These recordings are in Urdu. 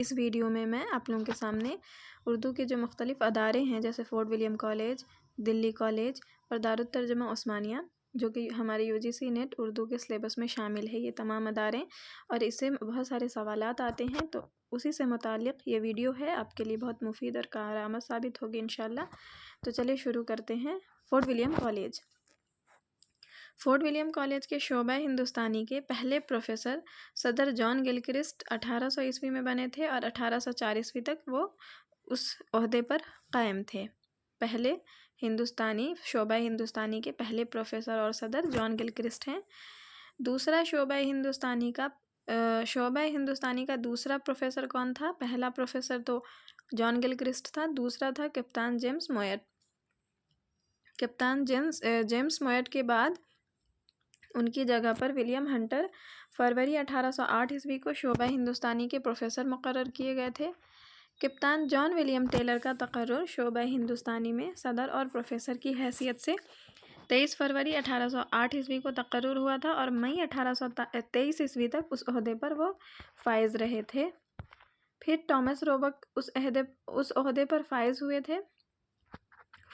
اس ویڈیو میں آپ لوگوں کے سامنے اردو کے جو مختلف ادارے ہیں جیسے فورٹ ولیم کالج، دلی کالج اور دارالترجمہ عثمانیہ جو کہ ہمارے UGC نیٹ اردو کے سلیبس میں شامل ہے، یہ تمام ادارے اور اس سے بہت سارے سوالات آتے ہیں، تو اسی سے متعلق یہ ویڈیو ہے، آپ کے لیے بہت مفید اور کارآمد ثابت ہوگی انشاءاللہ۔ تو چلیے شروع کرتے ہیں۔ Fort William college. Fort William college کے شعبہ ہندوستانی کے پہلے پروفیسر صدر جان گلکرسٹ 1800 میں بنے تھے اور 1804 تک وہ اس عہدے پر قائم تھے۔ پہلے شعبہ ہندوستانی کے پہلے پروفیسر اور صدر جان گلکرسٹ ہیں۔ دوسرا شعبہ ہندوستانی کا دوسرا پروفیسر کون تھا؟ پہلا پروفیسر تو جان گلکرسٹ تھا، دوسرا تھا کپتان جیمز مویٹ۔ کپتان جیمز مویٹ کے بعد ان کی جگہ پر ولیم ہنٹر فروری 1808 کو شعبہ ہندوستانی کے پروفیسر مقرر کیے گئے تھے۔ کپتان جان ولیم ٹیلر کا تقرر شعبہ ہندوستانی میں صدر اور پروفیسر کی حیثیت سے 23 فروری 1808 کو تقرر ہوا تھا اور مئی 1823 تک اس عہدے پر وہ فائز رہے تھے۔ پھر ٹامس روبک اس عہدے پر فائز ہوئے تھے۔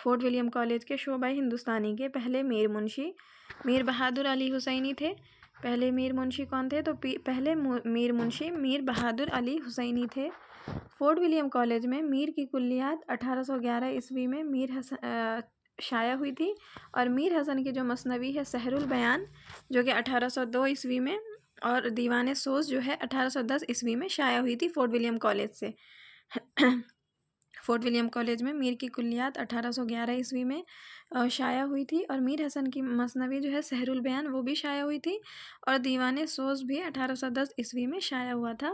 فورٹ ولیم کالج کے شعبہ ہندوستانی کے پہلے میر منشی میر بہادر علی حسینی تھے۔ پہلے میر منشی کون تھے؟ تو پہلے میر منشی میر بہادر علی حسینی تھے۔ فورٹ ولیم کالج میں میر کی کلیات 1811 میں شائع ہوئی تھی اور میر حسن کی جو مثنوی ہے سحر البیان جو کہ 1802 میں اور دیوان سوز جو ہے 1810 میں شائع ہوئی تھی فورٹ ولیم کالج سے۔ فورٹ ولیم کالج میں میر کی کلیات 1811 میں شائع ہوئی تھی اور میر حسن کی مثنوی جو ہے سحر البیان وہ بھی شائع ہوئی تھی اور دیوان سوز بھی 1810 میں شائع ہوا تھا۔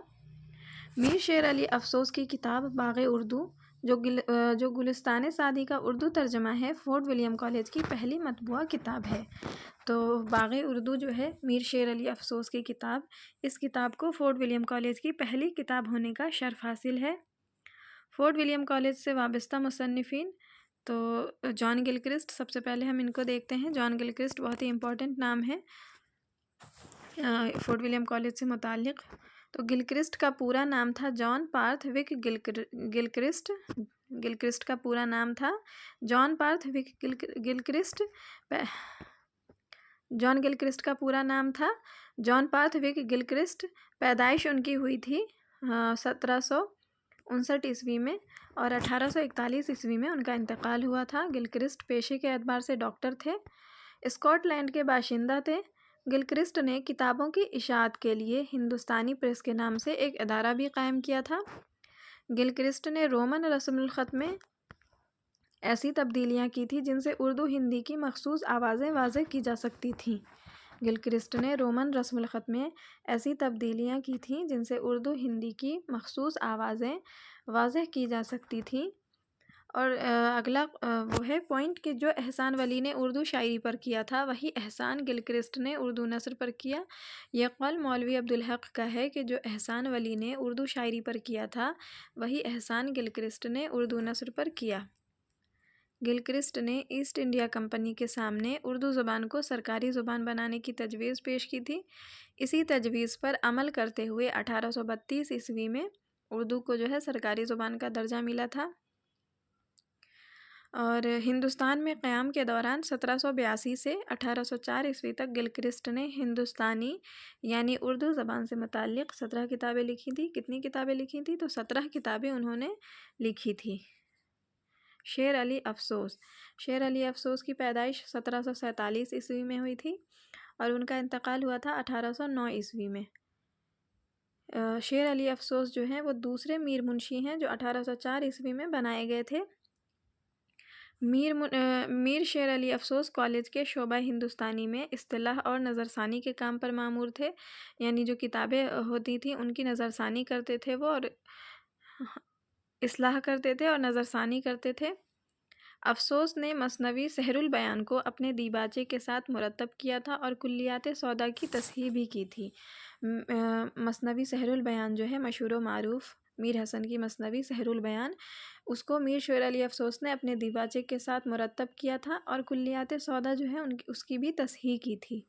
میر شیر علی افسوس کی کتاب باغ اردو جو گلستان سعدی کا اردو ترجمہ ہے، فورٹ ولیم کالج کی پہلی مطبوعہ کتاب ہے۔ تو باغ اردو جو ہے میر شیر علی افسوس کی کتاب، اس کتاب کو فورٹ ولیم کالج کی پہلی کتاب ہونے کا شرف حاصل ہے۔ فورٹ ولیم کالج سے وابستہ مصنفین تو جان گلکرسٹ، سب سے پہلے ہم ان کو دیکھتے ہیں۔ جان گلکرسٹ بہت ہی امپورٹنٹ نام ہے فورٹ ولیم کالج سے متعلق۔ تو گلکرسٹ کا پورا نام تھا جان پارتھ وک گلکرسٹ۔ گلکرسٹ کا پورا نام تھا جان پارتھ وک گلکرسٹ۔ جان گلکرسٹ کا پورا نام تھا جان پارتھ وک گلکرسٹ۔ پیدائش ان کی ہوئی تھی 1759 میں اور 1841 میں ان کا انتقال ہوا تھا۔ گلکرسٹ پیشے کے اعتبار سے ڈاکٹر تھے، اسکاٹ لینڈ کے باشندہ تھے۔ گلکرسٹ نے کتابوں کی اشاعت کے لیے ہندوستانی پریس کے نام سے ایک ادارہ بھی قائم کیا تھا۔ گلکرسٹ نے رومن رسم الخط میں ایسی تبدیلیاں کی تھیں جن سے اردو ہندی کی مخصوص آوازیں واضح کی جا سکتی تھیں۔ گلکرسٹ نے رومن رسم الخط میں ایسی تبدیلیاں کی تھیں جن سے اردو ہندی کی مخصوص آوازیں واضح کی جا سکتی تھیں۔ اور اگلا وہ ہے پوائنٹ کہ جو احسان ولی نے اردو شاعری پر کیا تھا وہی احسان گلکرسٹ نے اردو نثر پر کیا۔ یہ قول مولوی عبدالحق کا ہے کہ جو احسان ولی نے اردو شاعری پر کیا تھا وہی احسان گلکرسٹ نے اردو نثر پر کیا۔ گلکرسٹ نے ایسٹ انڈیا کمپنی کے سامنے اردو زبان کو سرکاری زبان بنانے کی تجویز پیش کی تھی۔ اسی تجویز پر عمل کرتے ہوئے 1832 میں اردو کو جو ہے سرکاری زبان کا درجہ ملا تھا۔ اور ہندوستان میں قیام کے دوران 1782 سے 1804 تک گلکرسٹ نے ہندوستانی یعنی اردو زبان سے متعلق 17 کتابیں لکھی تھیں۔ کتنی کتابیں لکھی تھیں؟ تو 17 کتابیں انہوں نے لکھی تھی۔ شیر علی افسوس۔ شیر علی افسوس کی پیدائش 1747 میں ہوئی تھی اور ان کا انتقال ہوا تھا 1809 میں۔ شیر علی افسوس جو ہیں وہ دوسرے میر منشی ہیں جو 1804 میں بنائے گئے تھے۔ میر شیر علی افسوس کالج کے شعبہ ہندوستانی میں اصطلاح اور نظر ثانی کے کام پر مامور تھے، یعنی جو کتابیں ہوتی تھیں ان کی نظر ثانی کرتے تھے وہ، اور اصلاح کرتے تھے اور نظر ثانی کرتے تھے۔ افسوس نے مثنوی سحر البیان کو اپنے دیباچے کے ساتھ مرتب کیا تھا اور کلیات سودا کی تصحیح بھی کی تھی۔ مثنوی سحر البیان جو ہے مشہور و معروف میر حسن کی مثنوی سحر البیان، اس کو میر شیر علی افسوس نے اپنے دیباچے کے ساتھ مرتب کیا تھا اور کلیات سودا جو ہے اس کی بھی تصحیح کی تھی۔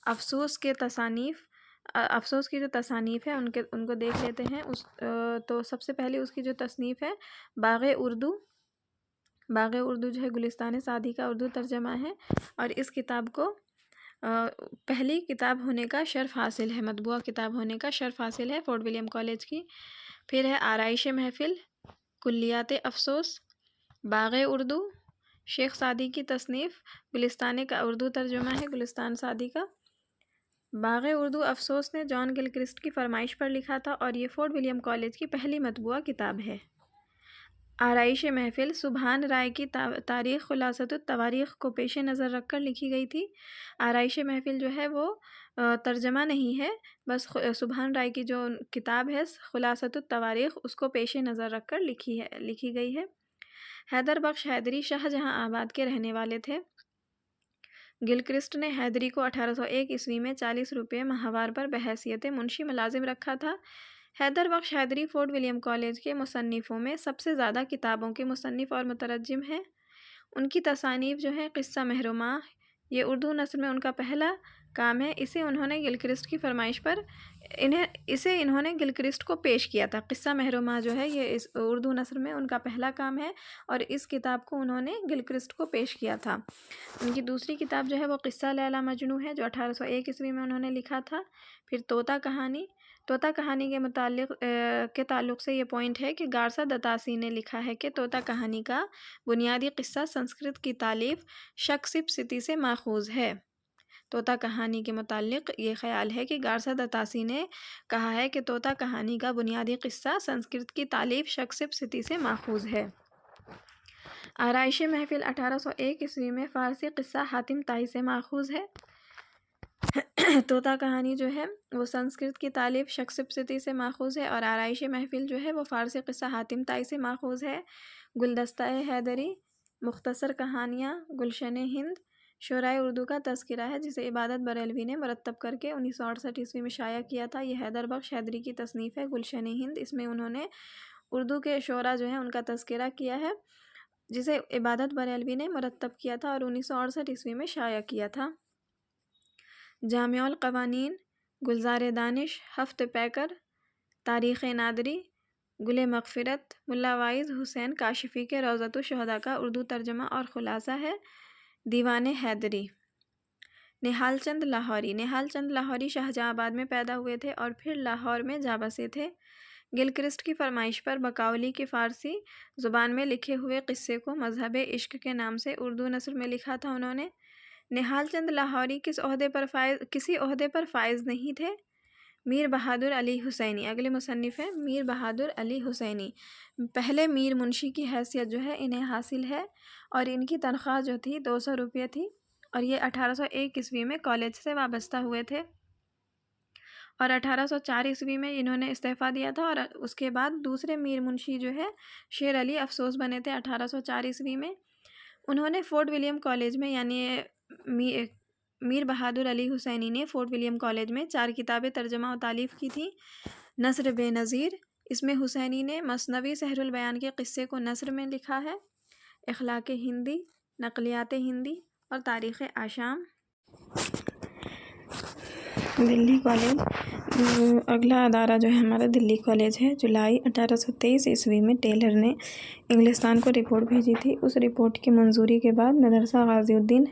افسوس کے تصانیف افسوس کی جو تصانیف ہے ان کو دیکھ لیتے ہیں۔ تو سب سے پہلے اس کی جو تصنیف ہے باغ اردو جو ہے گلستان سعدی کا اردو ترجمہ ہے، اور اس کتاب کو پہلی کتاب ہونے کا شرف حاصل ہے، مطبوعہ کتاب ہونے کا شرف حاصل ہے فورٹ ولیم کالج کی۔ پھر ہے آرائش محفل، کلیات افسوس، باغ اردو، شیخ سعدی کی تصنیف، گلستان کا اردو ترجمہ ہے گلستان سعدی کا۔ باغ اردو افسوس نے جان گلکرسٹ کی فرمائش پر لکھا تھا اور یہ فورٹ ولیم کالج کی پہلی مطبوعہ کتاب ہے۔ آرائش محفل سبحان رائے کی تاریخ خلاصۃ التواریخ کو پیش نظر رکھ کر لکھی گئی تھی۔ آرائش محفل جو ہے وہ ترجمہ نہیں ہے، بس سبحان رائے کی جو کتاب ہے خلاصۃ التواریخ اس کو پیش نظر رکھ کر لکھی گئی ہے۔ حیدر بخش حیدری شاہ جہاں آباد کے رہنے والے تھے۔ گلکرسٹ نے حیدری کو 1801 عیسوی میں 40 روپے ماہوار پر بحیثیت منشی ملازم رکھا تھا۔ حیدر بخش حیدری فورٹ ولیم کالج کے مصنفوں میں سب سے زیادہ کتابوں کے مصنف اور مترجم ہیں۔ ان کی تصانیف جو ہے قصہ مہرماہ، یہ اردو نثر میں ان کا پہلا کام ہے۔ اسے انہوں نے گلکرسٹ کی فرمائش پر انہوں نے گلکرسٹ کو پیش کیا تھا۔ قصہ مہرماہ جو ہے یہ اس اردو نثر میں ان کا پہلا کام ہے، اور اس کتاب کو انہوں نے گلکرسٹ کو پیش کیا تھا۔ ان کی دوسری کتاب جو ہے وہ قصہ لیلی مجنوں ہے، جو 1801 عیسوی میں انہوں نے لکھا تھا۔ پھر طوطا کہانی کے تعلق سے یہ پوائنٹ ہے کہ گارسا دتاسی نے لکھا ہے کہ طوطا کہانی کا بنیادی قصہ سنسکرت کی تالیف شکسپ ستی سے ماخوذ ہے۔ طوطا کہانی کے متعلق یہ خیال ہے کہ گارسا دتاسی نے کہا ہے کہ طوطا کہانی کا بنیادی قصہ سنسکرت کی تالیف شکسپ ستی سے ماخوذ ہے۔ آرائش محفل 1801 عیسوی میں فارسی قصہ حاتم طائی سے ماخوذ ہے۔ طوطا کہانی جو ہے وہ سنسکرت کی تالیف شکسپ ستی سے ماخوذ ہے، اور آرائش محفل جو ہے وہ فارسی قصہ حاتم طائی سے ماخوذ ہے۔ گلدستہ حیدری، مختصر کہانیاں، گلشن ہند شعرائے اردو کا تذکرہ ہے، جسے عبادت بریلوی نے مرتب کر کے 1968 عیسوی میں شائع کیا تھا۔ یہ حیدر بخش حیدری کی تصنیف ہے گلشن ہند۔ اس میں انہوں نے اردو کے شعراء جو ہیں ان کا تذکرہ کیا ہے، جسے عبادت بریلوی نے مرتب کیا تھا اور 1968 عیسوی میں شائع کیا تھا۔ جامع القوانین، گلزار دانش، ہفت پیکر، تاریخ نادری، گل مغفرت، ملا وائز حسین کاشفی کے روضۃ الشہداء کا اردو ترجمہ اور خلاصہ ہے۔ دیوان حیدری۔ نہال چند لاہوری شاہجہاں آباد میں پیدا ہوئے تھے اور پھر لاہور میں جا بسے تھے۔ گلکرسٹ کی فرمائش پر بقاولی کی فارسی زبان میں لکھے ہوئے قصے کو مذہب عشق کے نام سے اردو نثر میں لکھا تھا انہوں نے۔ نہال چند لاہوری کسی عہدے پر فائز نہیں تھے۔ میر بہادر علی حسینی، اگلے مصنف ہیں میر بہادر علی حسینی، پہلے میر منشی کی حیثیت جو ہے انہیں حاصل ہے، اور ان کی تنخواہ جو تھی 200 روپے تھی، اور یہ 1801 عیسوی میں کالج سے وابستہ ہوئے تھے، اور 1804 عیسوی میں انہوں نے استعفیٰ دیا تھا، اور اس کے بعد دوسرے میر منشی جو ہے شیر علی افسوس بنے تھے 1804 عیسوی میں۔ انہوں نے فورٹ ولیم کالج میں یعنی میر بہادر علی حسینی نے فورٹ ولیم کالج میں 4 کتابیں ترجمہ و تالیف کی تھیں۔ نثر بے نظیر، اس میں حسینی نے مثنوی سحر البیان کے قصے کو نثر میں لکھا ہے۔ اخلاق ہندی، نقلیات ہندی اور تاریخ آشام۔ دلی کالج، اگلا ادارہ جو ہے ہمارا دلی کالج ہے۔ جولائی 1823 عیسوی میں ٹیلر نے انگلستان کو رپورٹ بھیجی تھی۔ اس رپورٹ کی منظوری کے بعد مدرسہ غازی الدین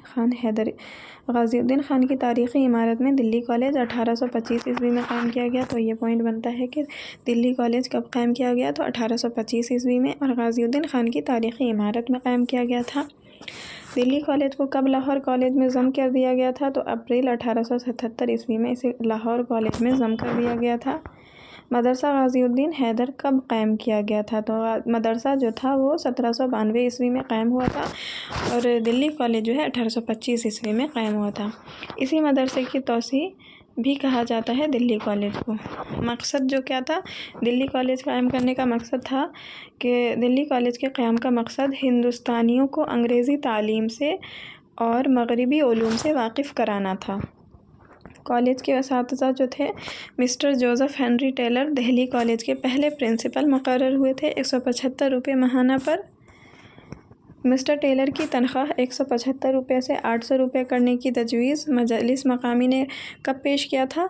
خان کی تاریخی عمارت میں دلی کالج 1825 عیسوی میں قائم کیا گیا۔ تو یہ پوائنٹ بنتا ہے کہ دلی کالج کب قائم کیا گیا، تو 1825 عیسوی میں، اور غازی الدین خان کی تاریخی عمارت میں قائم کیا گیا تھا۔ دلی کالج کو کب لاہور کالج میں ضم کر دیا گیا تھا، تو اپریل 1877 عیسوی میں اسے لاہور کالج میں ضم کر دیا گیا تھا۔ مدرسہ غازی الدین حیدر کب قائم کیا گیا تھا، تو مدرسہ جو تھا وہ 1792 عیسوی میں قائم ہوا تھا، اور دلی کالج جو ہے 1825 عیسوی میں قائم ہوا تھا۔ اسی مدرسے کی توسیع بھی کہا جاتا ہے دلی کالج کو۔ مقصد جو کیا تھا دلی کالج قائم کرنے کا، مقصد تھا کہ دلی کالج کے قیام کا مقصد ہندوستانیوں کو انگریزی تعلیم سے اور مغربی علوم سے واقف کرانا تھا۔ کالج کے اساتذہ جو تھے mister Joseph Henry Taylor Delhi college کے پہلے پرنسپل مقرر ہوئے تھے 175 روپے ماہانہ پر۔ مسٹر ٹیلر کی تنخواہ 175 روپے سے 800 روپے کرنے کی تجویز مجلس مقامی نے کب پیش کیا تھا،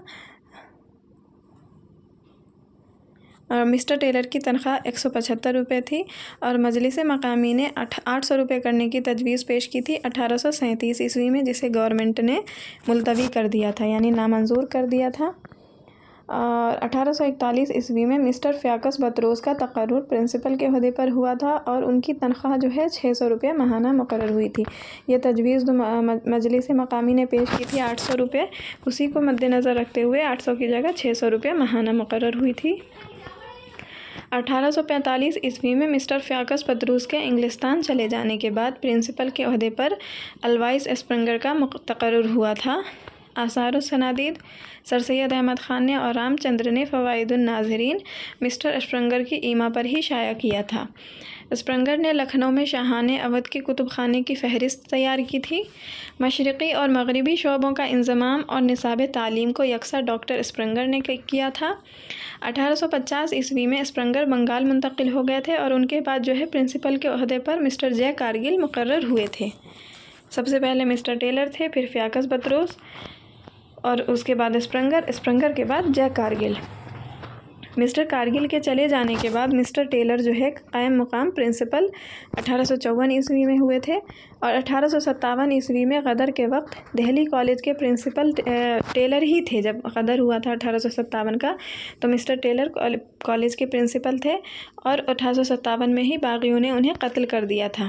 اور مسٹر ٹیلر کی تنخواہ 175 روپے تھی اور مجلس مقامی نے 800 روپے کرنے کی تجویز پیش کی تھی 1837 عیسوی میں، جسے گورنمنٹ نے ملتوی کر دیا تھا، یعنی نامنظور کر دیا تھا۔ اور 1841 عیسوی میں مسٹر فیاکس بطروس کا تقرر پرنسپل کے عہدے پر ہوا تھا اور ان کی تنخواہ جو ہے 600 روپے ماہانہ مقرر ہوئی تھی۔ یہ تجویز مجلس مقامی نے پیش کی تھی 800 روپے، اسی کو مد نظر رکھتے ہوئے 800 کی جگہ 600 روپے ماہانہ مقرر ہوئی تھی۔ 1845 عیسوی میں مسٹر فیاکس بطروس کے انگلستان چلے جانے کے بعد پرنسپل کے عہدے پر الوائس اسپرنگر کا تقرر ہوا تھا۔ آثار و سنادید: سر سید احمد خان نے اور رام چندر نے فوائد الناظرین مسٹر اسپرنگر کی ایما پر ہی شائع کیا تھا۔ اسپرنگر نے لکھنؤ میں شاہانہ اودھ کے کتب خانے کی فہرست تیار کی تھی۔ مشرقی اور مغربی شعبوں کا انضمام اور نصاب تعلیم کو یکساں ڈاکٹر اسپرنگر نے کیا تھا۔ 1850 عیسوی میں اسپرنگر بنگال منتقل ہو گئے تھے اور ان کے بعد جو ہے پرنسپل کے عہدے پر مسٹر جے کارگل مقرر ہوئے تھے۔ سب سے پہلے مسٹر ٹیلر تھے، پھر فیاکس بطروس اور اس کے بعد اسپرنگر کے بعد جے کارگل۔ مسٹر کارگل کے چلے جانے کے بعد مسٹر ٹیلر جو ہے قائم مقام پرنسپل 1854 عیسوی میں ہوئے تھے اور 1857 عیسوی میں غدر کے وقت دہلی کالج کے پرنسپل ٹیلر ہی تھے۔ جب غدر ہوا تھا 1857 کا تو مسٹر ٹیلر کالج کے پرنسپل تھے اور 1857 میں ہی باغیوں نے انہیں قتل کر دیا تھا۔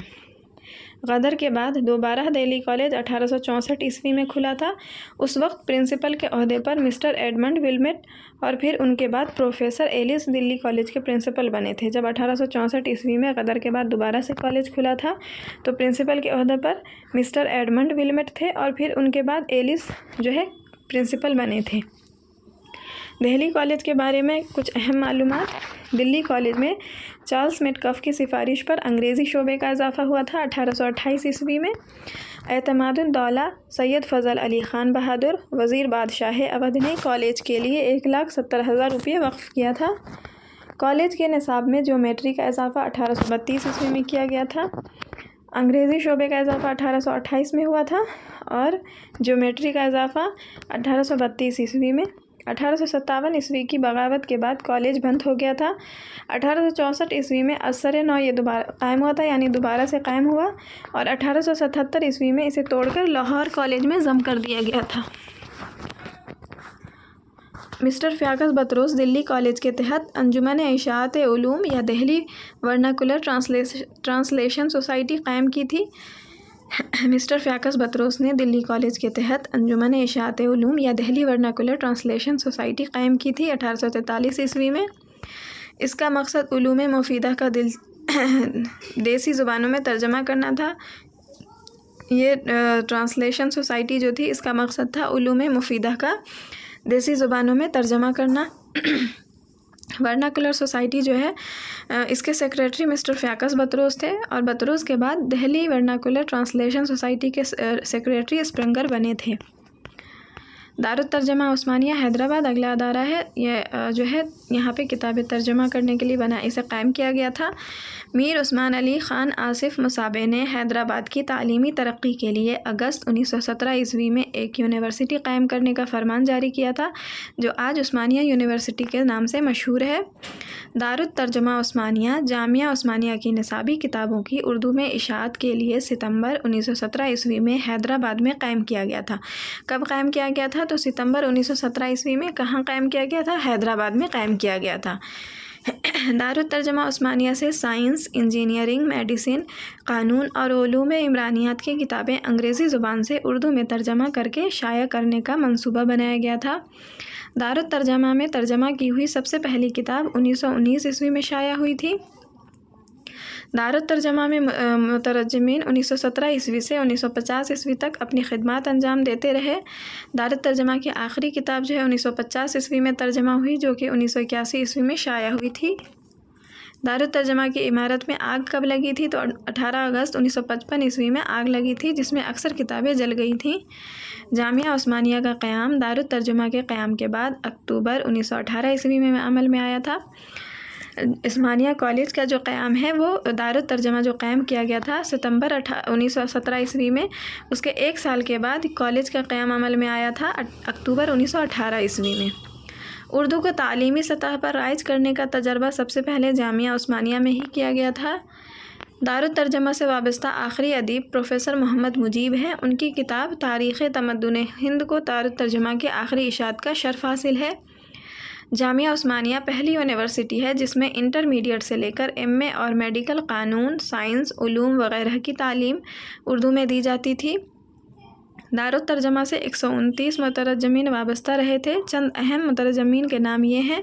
غدر کے بعد دوبارہ دہلی کالج 1864 عیسوی میں کھلا تھا۔ اس وقت پرنسپل کے عہدے پر مسٹر ایڈمنڈ ولمٹ اور پھر ان کے بعد پروفیسر ایلس دلی کالج کے پرنسپل بنے تھے۔ جب 1864 عیسوی میں غدر کے بعد دوبارہ سے کالج کھلا تھا تو پرنسپل کے عہدے پر مسٹر ایڈمنڈ ولمٹ تھے اور پھر ان کے بعد ایلس جو ہے پرنسپل بنے تھے۔ دہلی کالج کے بارے میں کچھ اہم معلومات: دلی کالج میں چارلس میٹکف کی سفارش پر انگریزی شعبے کا اضافہ ہوا تھا 1828 عیسوی میں۔ اعتماد الدولہ سید فضل علی خان بہادر وزیر بادشاہ اودھ نے کالج کے لیے 1,70,000 روپے وقف کیا تھا۔ کالج کے نصاب میں جیومیٹری کا اضافہ 1832 عیسوی میں کیا گیا تھا۔ انگریزی شعبے کا اضافہ 1828 میں ہوا تھا اور جیومیٹری کا اضافہ 1832 عیسوی میں۔ 1857 عیسوی کی بغاوت کے بعد کالج بند ہو گیا تھا۔ 1864 عیسوی میں ازسر نو یہ دوبارہ قائم ہوا تھا، یعنی دوبارہ سے قائم ہوا اور 1877 عیسوی میں اسے توڑ کر لاہور کالج میں ضم کر دیا گیا تھا۔ مسٹر فیاکس بطروس دلی کالج کے تحت انجمن اشاعت علوم یا دہلی ورناکولر ٹرانسلیشن سوسائٹی قائم کی تھی۔ مسٹر فیاکس بطروس نے دلی کالج کے تحت انجمن اشاعت علوم یا دہلی ورناکولر ٹرانسلیشن سوسائٹی قائم کی تھی 1843 عیسوی میں۔ اس کا مقصد علوم مفیدہ کا دیسی زبانوں میں ترجمہ کرنا تھا۔ یہ ٹرانسلیشن سوسائٹی جو تھی اس کا مقصد تھا علوم مفیدہ کا دیسی زبانوں میں ترجمہ کرنا۔ ورناکولر سوسائٹی جو ہے اس کے سیکریٹری مسٹر فیاکس بطروس تھے اور بطروس کے بعد دہلی ورناکولر ٹرانسلیشن سوسائٹی کے سیکریٹری اسپرنگر بنے تھے۔ دارالترجمہ عثمانیہ حیدرآباد اگلا ادارہ ہے، یہ جو ہے یہاں پہ کتابیں ترجمہ کرنے کے لیے اسے قائم کیا گیا تھا۔ میر عثمان علی خان آصف مصابے نے حیدرآباد کی تعلیمی ترقی کے لیے اگست 1917 عیسوی میں ایک یونیورسٹی قائم کرنے کا فرمان جاری کیا تھا جو آج عثمانیہ یونیورسٹی کے نام سے مشہور ہے۔ دارالترجمہ عثمانیہ جامعہ عثمانیہ کی نصابی کتابوں کی اردو میں اشاعت کے لیے ستمبر 1917 عیسوی میں حیدرآباد میں قائم کیا گیا تھا۔ کب قائم کیا گیا تھا؟ تو ستمبر 1917 عیسوی میں کہاں قائم کیا گیا تھا؟ حیدرآباد میں قائم کیا گیا تھا۔ دارالترجمہ عثمانیہ سے سائنس، انجینئرنگ، میڈیسن، قانون اور علوم عمرانیات کی کتابیں انگریزی زبان سے اردو میں ترجمہ کر کے شائع کرنے کا منصوبہ بنایا گیا تھا۔ دارالترجمہ میں ترجمہ کی ہوئی سب سے پہلی کتاب 1919 عیسوی میں شائع ہوئی تھی۔ دارالترجمہ میں مترجمین 1917 عیسوی سے 1950 عیسوی تک اپنی خدمات انجام دیتے رہے۔ دارالترجمہ کی آخری کتاب جو ہے 1950 عیسوی میں ترجمہ ہوئی، جو کہ 1981 عیسوی میں شائع ہوئی تھی۔ دارالترجمہ کی عمارت میں آگ کب لگی تھی؟ تو 18 اگست 1955 عیسوی میں آگ لگی تھی جس میں اکثر کتابیں جل گئی تھیں۔ جامعہ عثمانیہ کا قیام دارالترجمہ کے قیام کے بعد اکتوبر 1918 عیسوی میں عمل میں آیا تھا۔ عثمانیہ کالج کا جو قیام ہے وہ دارالترجمہ جو قائم کیا گیا تھا ستمبر 1917 عیسوی میں، اس کے ایک سال کے بعد کالج کا قیام عمل میں آیا تھا اکتوبر 1918 عیسوی میں۔ اردو کو تعلیمی سطح پر رائج کرنے کا تجربہ سب سے پہلے جامعہ عثمانیہ میں ہی کیا گیا تھا۔ دارالترجمہ سے وابستہ آخری ادیب پروفیسر محمد مجیب ہیں۔ ان کی کتاب تاریخ تمدن ہند کو دارالترجمہ کی آخری اشاعت کا شرف حاصل ہے۔ جامعہ عثمانیہ پہلی یونیورسٹی ہے جس میں انٹرمیڈیٹ سے لے کر ایم اے اور میڈیکل، قانون، سائنس، علوم وغیرہ کی تعلیم اردو میں دی جاتی تھی۔ دارالترجمہ سے 129 مترجمین وابستہ رہے تھے۔ چند اہم مترجمین کے نام یہ ہیں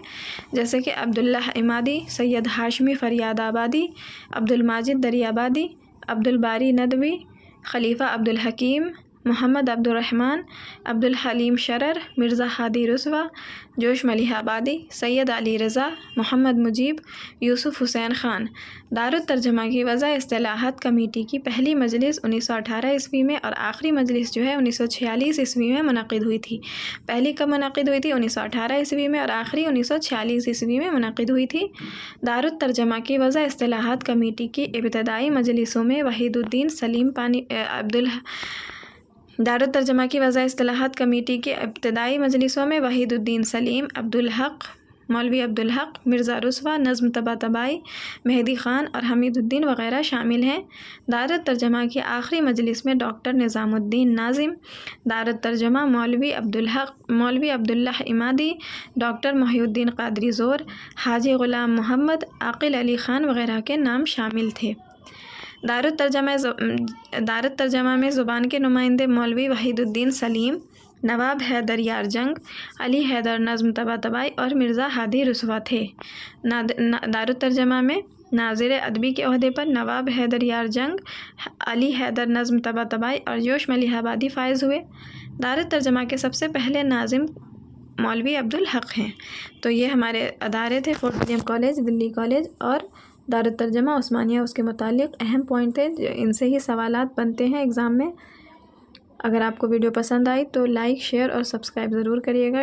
جیسے کہ عبداللہ عمادی، سید ہاشمی فریاد آبادی، عبدالماجد دریابادی، عبدالباری ندوی، خلیفہ عبدالحکیم، محمد عبدالرحمن، عبدالحلیم شرر، مرزا ہادی رسوا، جوش ملیح آبادی، سید علی رضا، محمد مجیب، یوسف حسین خان۔ دارالترجمہ کی وضع اصطلاحات کمیٹی کی پہلی مجلس 1918 عیسوی میں اور آخری مجلس جو ہے 1946 عیسوی میں منعقد ہوئی تھی۔ پہلی کب منعقد ہوئی تھی؟ 1918 عیسوی میں، اور آخری 1946 عیسوی میں منعقد ہوئی تھی۔ دارالترجمہ کی وضع اصطلاحات کمیٹی کی ابتدائی مجلسوں میں وحید الدین سلیم دارالترجمہ کی وضع اصطلاحات کمیٹی کے ابتدائی مجلسوں میں وحید الدین سلیم، عبدالحق، مولوی عبدالحق، مرزا رسوا، نظم طباطبائی، مہدی خان اور حمید الدین وغیرہ شامل ہیں۔ دارالترجمہ کی آخری مجلس میں ڈاکٹر نظام الدین ناظم، دارالترجمہ مولوی عبداللہ عمادی، ڈاکٹر محی الدین قادری زور، حاجی غلام محمد، عاقل علی خان وغیرہ کے نام شامل تھے۔ دارالترجمہ میں زبان کے نمائندے مولوی وحید الدین سلیم، نواب حیدر یار جنگ، علی حیدر نظم طباطبائی اور مرزا ہادی رسوا تھے۔ دارالترجمہ میں ناظر ادبی کے عہدے پر نواب حیدر یار جنگ، علی حیدر نظم طباطبائی اور جوش ملیح آبادی فائز ہوئے۔ دارالترجمہ کے سب سے پہلے ناظم مولوی عبدالحق ہیں۔ تو یہ ہمارے ادارے تھے، فورٹ ولیم کالج، دلی کالج اور دارالترجمہ عثمانیہ، اس کے متعلق اہم پوائنٹ تھے، ان سے ہی سوالات بنتے ہیں ایگزام میں۔ اگر آپ کو ویڈیو پسند آئی تو لائک، شیئر اور سبسکرائب ضرور کریے گا۔